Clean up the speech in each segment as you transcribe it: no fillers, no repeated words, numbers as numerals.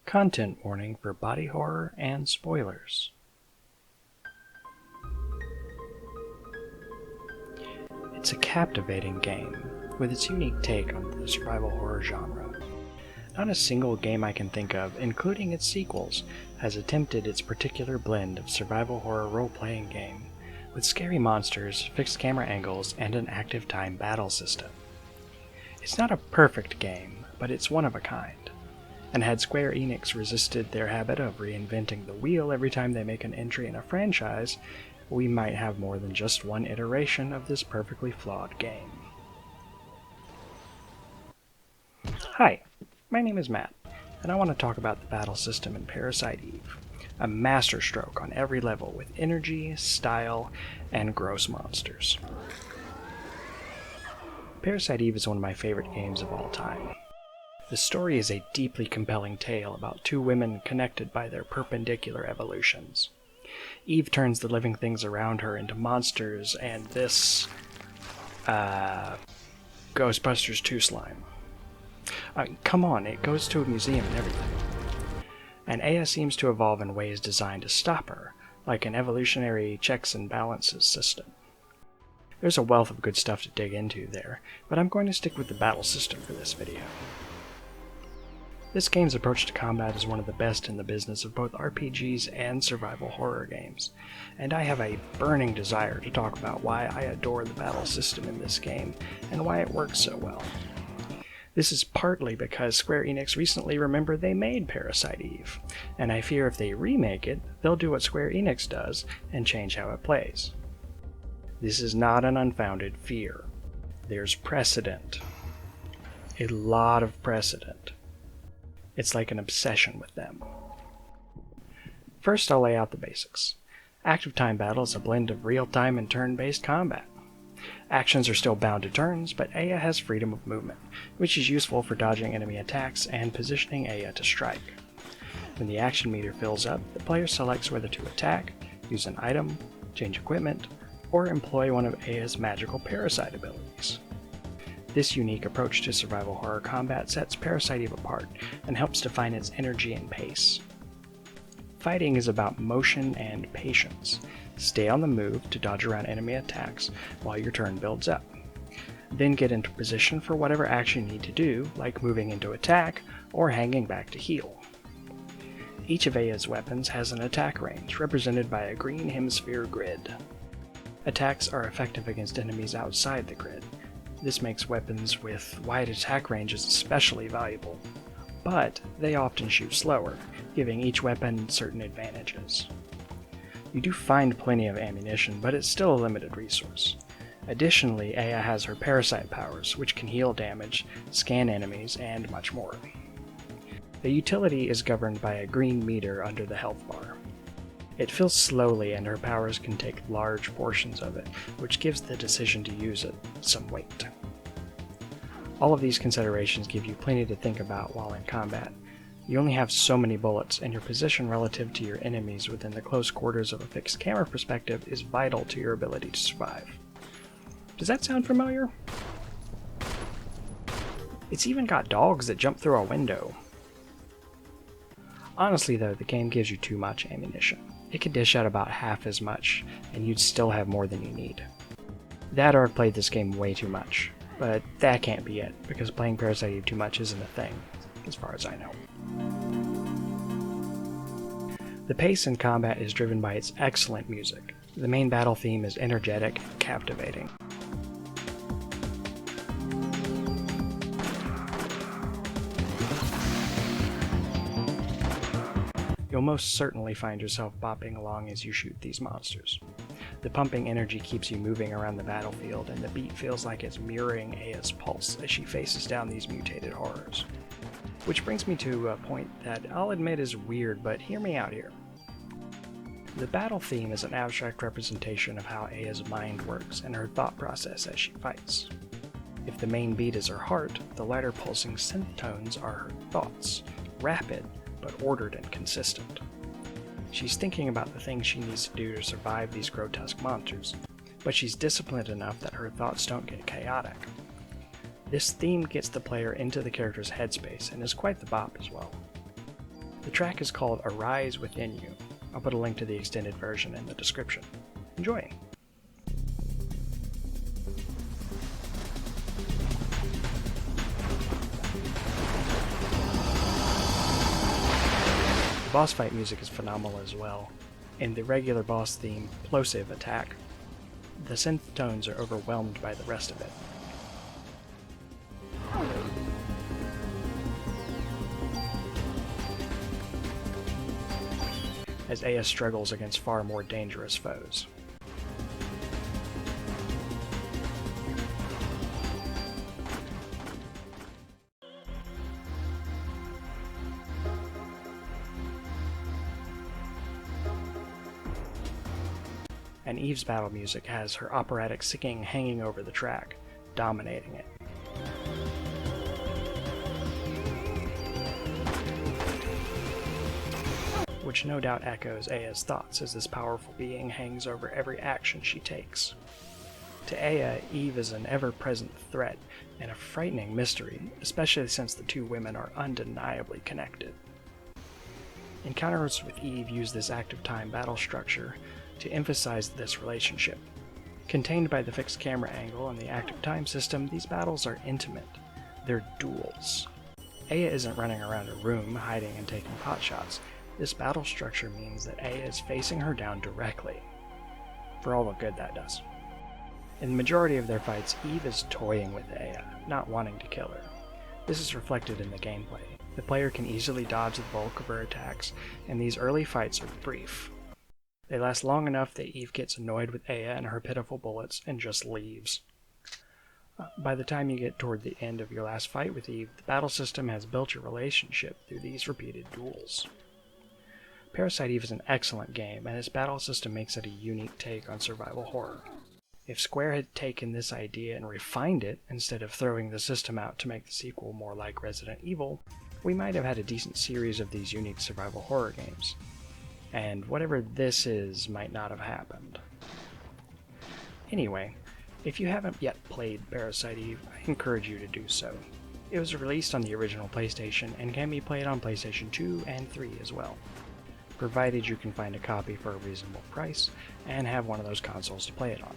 Content warning for body horror and spoilers. It's a captivating game, with its unique take on the survival horror genre. Not a single game I can think of, including its sequels, has attempted its particular blend of survival horror role-playing game, with scary monsters, fixed camera angles, and an active time battle system. It's not a perfect game, but it's one of a kind. And had Square Enix resisted their habit of reinventing the wheel every time they make an entry in a franchise, we might have more than just one iteration of this perfectly flawed game. Hi, my name is Matt, and I want to talk about the battle system in Parasite Eve, a masterstroke on every level with energy, style, and gross monsters. Parasite Eve is one of my favorite games of all time. The story is a deeply compelling tale about two women connected by their perpendicular evolutions. Eve turns the living things around her into monsters, and this Ghostbusters 2 slime. Come on, it goes to a museum and everything. And Aya seems to evolve in ways designed to stop her, like an evolutionary checks and balances system. There's a wealth of good stuff to dig into there, but I'm going to stick with the battle system for this video. This game's approach to combat is one of the best in the business of both RPGs and survival horror games, and I have a burning desire to talk about why I adore the battle system in this game, and why it works so well. This is partly because Square Enix recently remembered they made Parasite Eve, and I fear if they remake it, they'll do what Square Enix does and change how it plays. This is not an unfounded fear. There's precedent. A lot of precedent. It's like an obsession with them. First, I'll lay out the basics. Active time battle is a blend of real-time and turn-based combat. Actions are still bound to turns, but Aya has freedom of movement, which is useful for dodging enemy attacks and positioning Aya to strike. When the action meter fills up, the player selects whether to attack, use an item, change equipment, or employ one of Aya's magical parasite abilities. This unique approach to survival horror combat sets Parasite Eve apart and helps define its energy and pace. Fighting is about motion and patience. Stay on the move to dodge around enemy attacks while your turn builds up. Then get into position for whatever action you need to do, like moving into attack or hanging back to heal. Each of Aya's weapons has an attack range, represented by a green hemisphere grid. Attacks are effective against enemies outside the grid. This makes weapons with wide attack ranges especially valuable, but they often shoot slower, giving each weapon certain advantages. You do find plenty of ammunition, but it's still a limited resource. Additionally, Aya has her parasite powers, which can heal damage, scan enemies, and much more. The utility is governed by a green meter under the health bar. It fills slowly, and her powers can take large portions of it, which gives the decision to use it some weight. All of these considerations give you plenty to think about while in combat. You only have so many bullets, and your position relative to your enemies within the close quarters of a fixed camera perspective is vital to your ability to survive. Does that sound familiar? It's even got dogs that jump through a window. Honestly though, the game gives you too much ammunition. It could dish out about half as much, and you'd still have more than you need. That or I've played this game way too much, but that can't be it, because playing Parasite Eve too much isn't a thing, as far as I know. The pace in combat is driven by its excellent music. The main battle theme is energetic and captivating. You'll most certainly find yourself bopping along as you shoot these monsters. The pumping energy keeps you moving around the battlefield, and the beat feels like it's mirroring Aya's pulse as she faces down these mutated horrors. Which brings me to a point that I'll admit is weird, but hear me out here. The battle theme is an abstract representation of how Aya's mind works and her thought process as she fights. If the main beat is her heart, the lighter pulsing synth tones are her thoughts, rapid, but ordered and consistent. She's thinking about the things she needs to do to survive these grotesque monsters, but she's disciplined enough that her thoughts don't get chaotic. This theme gets the player into the character's headspace and is quite the bop as well. The track is called Arise Within You. I'll put a link to the extended version in the description. Enjoy! The boss fight music is phenomenal as well. In the regular boss theme, Plosive Attack, the synth tones are overwhelmed by the rest of it. As Aya struggles against far more dangerous foes. And Eve's battle music has her operatic singing hanging over the track, dominating it. Which no doubt echoes Aya's thoughts as this powerful being hangs over every action she takes. To Aya, Eve is an ever-present threat and a frightening mystery, especially since the two women are undeniably connected. Encounters with Eve use this active time battle structure to emphasize this relationship. Contained by the fixed camera angle and the active time system, these battles are intimate. They're duels. Aya isn't running around a room hiding and taking potshots. This battle structure means that Aya is facing her down directly, for all the good that does. In the majority of their fights, Eve is toying with Aya, not wanting to kill her. This is reflected in the gameplay. The player can easily dodge the bulk of her attacks, and these early fights are brief. They last long enough that Eve gets annoyed with Aya and her pitiful bullets and just leaves. By the time you get toward the end of your last fight with Eve, the battle system has built your relationship through these repeated duels. Parasite Eve is an excellent game, and its battle system makes it a unique take on survival horror. If Square had taken this idea and refined it, instead of throwing the system out to make the sequel more like Resident Evil, we might have had a decent series of these unique survival horror games. And whatever this is might not have happened. Anyway, if you haven't yet played Parasite Eve, I encourage you to do so. It was released on the original PlayStation and can be played on PlayStation 2 and 3 as well, provided you can find a copy for a reasonable price and have one of those consoles to play it on.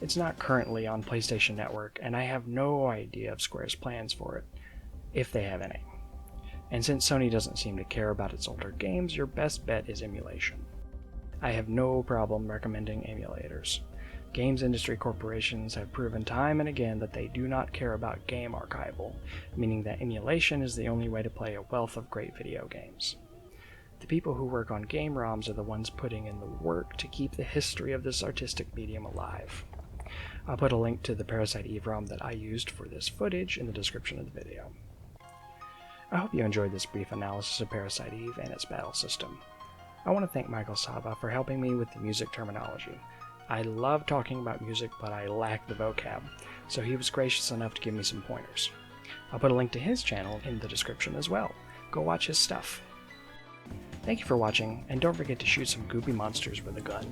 It's not currently on PlayStation Network, and I have no idea of Square's plans for it, if they have any. And since Sony doesn't seem to care about its older games, your best bet is emulation. I have no problem recommending emulators. Games industry corporations have proven time and again that they do not care about game archival, meaning that emulation is the only way to play a wealth of great video games. The people who work on game ROMs are the ones putting in the work to keep the history of this artistic medium alive. I'll put a link to the Parasite Eve ROM that I used for this footage in the description of the video. I hope you enjoyed this brief analysis of Parasite Eve and its battle system. I want to thank Michael Saba for helping me with the music terminology. I love talking about music, but I lack the vocab, so he was gracious enough to give me some pointers. I'll put a link to his channel in the description as well. Go watch his stuff. Thank you for watching, and don't forget to shoot some goopy monsters with a gun.